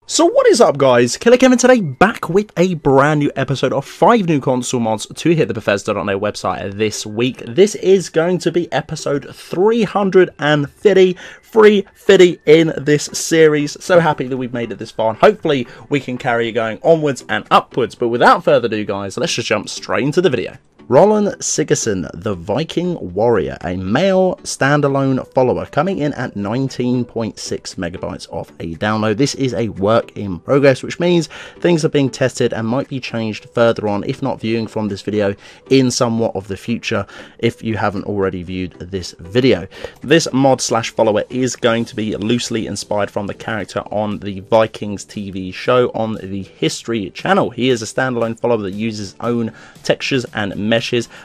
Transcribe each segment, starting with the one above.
So what is up guys, Killerkev today back with a brand new episode of 5 new console mods to hit the Bethesda.net website this week. This is going to be episode 350 in this series. So happy that we've made it this far and hopefully we can carry it going onwards and upwards. But without further ado guys, let's just jump straight into the video. Rollin Citizen, the Viking warrior, a male standalone follower, coming in at 19.6 megabytes of a download. This is a work in progress, which means things are being tested and might be changed further on, if not viewing from this video, in somewhat of the future, if you haven't already viewed this video. This mod slash follower is going to be loosely inspired from the character on the Vikings TV show on the History channel. He is a standalone follower that uses his own textures and meshes,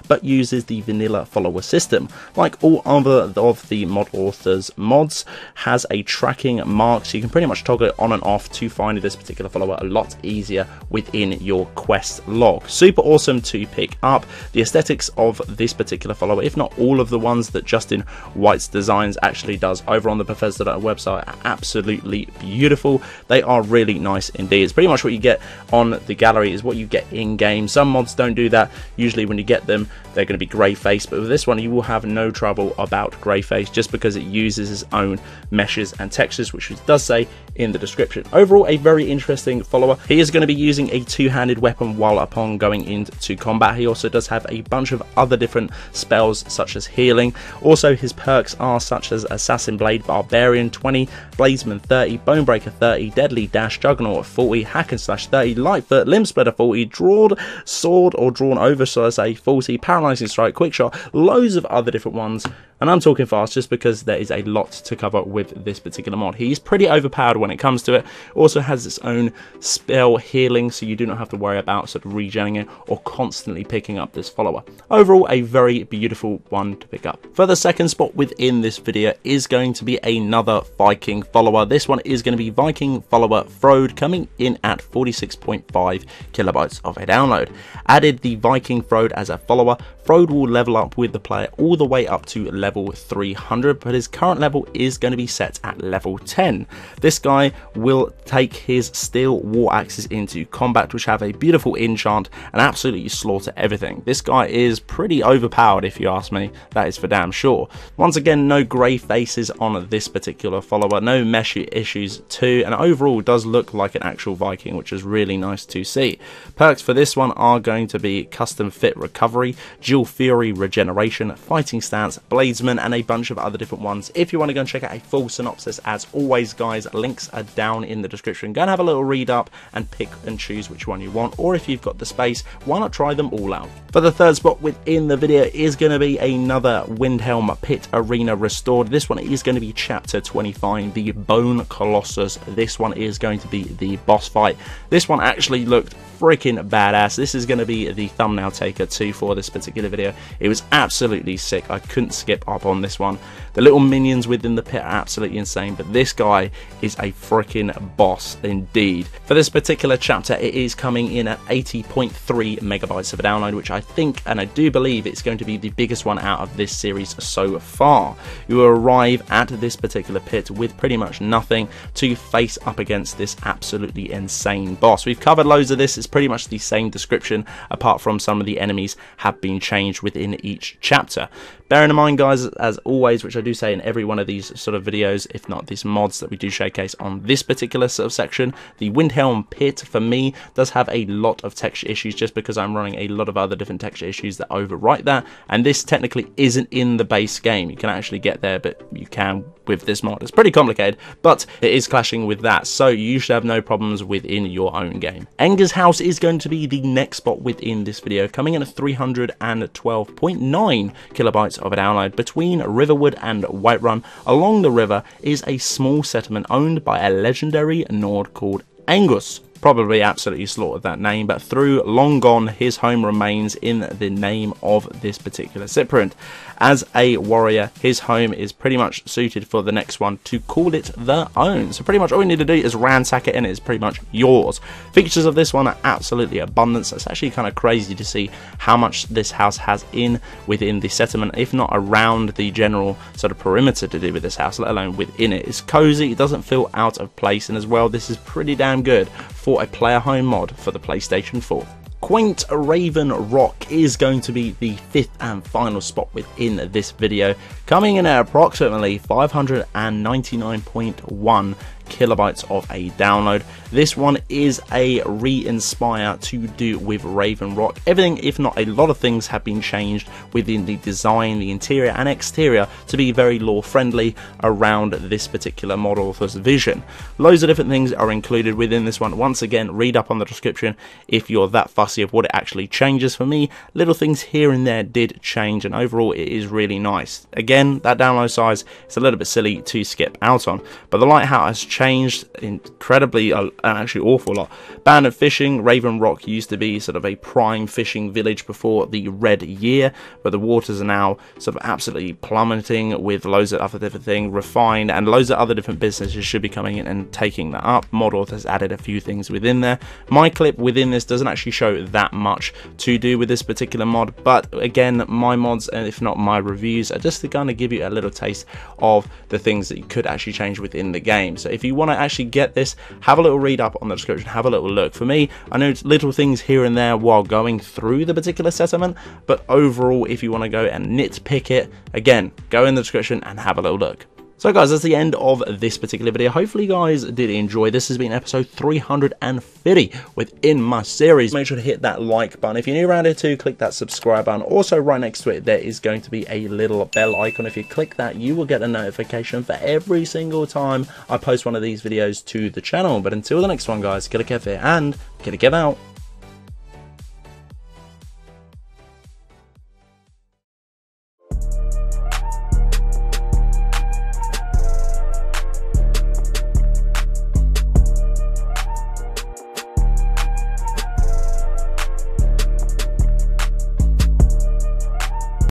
but uses the vanilla follower system. Like all other of the mod authors mods, has a tracking mark, so you can pretty much toggle it on and off to find this particular follower a lot easier within your quest log. Super awesome to pick up. The aesthetics of this particular follower, if not all of the ones that Justin White's designs actually does over on the Bethesda website, are absolutely beautiful. They are really nice indeed. It's pretty much what you get on the gallery is what you get in game. Some mods don't do that. Usually when you get them, they're going to be grey face, but with this one you will have no trouble about grey face, just because it uses its own meshes and textures, which it does say in the description. Overall, a very interesting follower. He is going to be using a two-handed weapon while upon going into combat. He also does have a bunch of other different spells such as healing. Also, his perks are such as Assassin Blade, Barbarian 20, Bladesman 30, Bonebreaker 30, Deadly Dash, Juggernaut 40, Hack and Slash 30, Lightfoot, Limb Splitter 40, Drawn Sword or Drawn Over, so I say 40, Paralyzing Strike, Quick Shot, loads of other different ones. And I'm talking fast just because there is a lot to cover with this particular mod. He's pretty overpowered when it comes to it. Also has its own spell healing, so you do not have to worry about sort of regenning it or constantly picking up this follower. Overall, a very beautiful one to pick up. For the second spot within this video is going to be another Viking follower. This one is going to be Viking follower Frode, coming in at 46.5 kilobytes of a download. Added the Viking Frode as a follower. Frode will level up with the player all the way up to level 300, but his current level is going to be set at level 10. This guy will take his steel war axes into combat, which have a beautiful enchant and absolutely slaughter everything. This guy is pretty overpowered if you ask me, that is for damn sure. Once again, no grey faces on this particular follower, no mesh issues too, and overall does look like an actual Viking, which is really nice to see. Perks for this one are going to be custom fit recovery, dual fury regeneration, fighting stance, bladesman, and a bunch of other different ones. If you want to go and check out a full synopsis, as always guys, links are down in the description. Go and have a little read up and pick and choose which one you want, or if you've got the space, why not try them all out. For the third spot within the video is going to be another Windhelm Pit Arena Restored. This one is going to be chapter 25, the Bone Colossus. This one is going to be the boss fight. This one actually looked freaking badass. This is going to be the thumbnail taker too for this particular video. It was absolutely sick. I couldn't skip up on this one. The little minions within the pit are absolutely insane, but this guy is a freaking boss indeed. For this particular chapter, it is coming in at 80.3 megabytes of a download, which I think, and I do believe, it's going to be the biggest one out of this series so far. You will arrive at this particular pit with pretty much nothing to face up against this absolutely insane boss. We've covered loads of this. It's pretty much the same description, apart from some of the enemies have been changed within each chapter. Bearing in mind guys, as always, which I do say in every one of these sort of videos, if not these mods that we do showcase on this particular sort of section, the Windhelm Pit for me does have a lot of texture issues, just because I'm running a lot of other different texture issues that overwrite that, and this technically isn't in the base game. You can actually get there, but you can with this mod. It's pretty complicated, but it is clashing with that, so you should have no problems within your own game. Aonghus House is going to be the next spot within this video, coming in at 312.9 kilobytes of a download. Between Riverwood and Whiterun, along the river, is a small settlement owned by a legendary Nord called Aonghus. probably absolutely slaughtered that name, but through long gone, his home remains in the name of this particular Cyprian. As a warrior, his home is pretty much suited for the next one to call it their own. So pretty much all you need to do is ransack it and it is pretty much yours. Features of this one are absolutely abundant. It's actually kind of crazy to see how much this house has within the settlement, if not around the general sort of perimeter to do with this house, let alone within it. It's cozy, it doesn't feel out of place, and as well, this is pretty damn good for a player home mod for the PlayStation 4. Quaint Raven Rock is going to be the 5th and final spot within this video, coming in at approximately 599.1 kilobytes of a download. This one is a re-inspire to do with Raven Rock. Everything, if not a lot of things, have been changed within the design, the interior and exterior to be very lore friendly around this particular model for vision. Loads of different things are included within this one. Once again, read up on the description if you're that fussy of what it actually changes. For me, little things here and there did change, and overall it is really nice. Again, that download size is a little bit silly to skip out on, but the lighthouse has changed incredibly, and actually awful lot. Banded fishing, Raven Rock used to be sort of a prime fishing village before the red year, but the waters are now sort of absolutely plummeting with loads of other different things, refined, and loads of other different businesses should be coming in and taking that up. Mod has added a few things within there. My clip within this doesn't actually show that much to do with this particular mod, but again, my mods, and if not my reviews, are just to kind of give you a little taste of the things that you could actually change within the game. So if you want to actually get this, have a little read up on the description, have a little look. For me, I know it's little things here and there while going through the particular settlement, but overall, if you want to go and nitpick it, again, go in the description and have a little look. So guys, that's the end of this particular video. Hopefully you guys did enjoy. This has been episode 350 within my series. Make sure to hit that like button. If you're new around here too, click that subscribe button. Also right next to it, there is going to be a little bell icon. If you click that, you will get a notification for every single time I post one of these videos to the channel. But until the next one guys, Killerkev here and Killerkev out.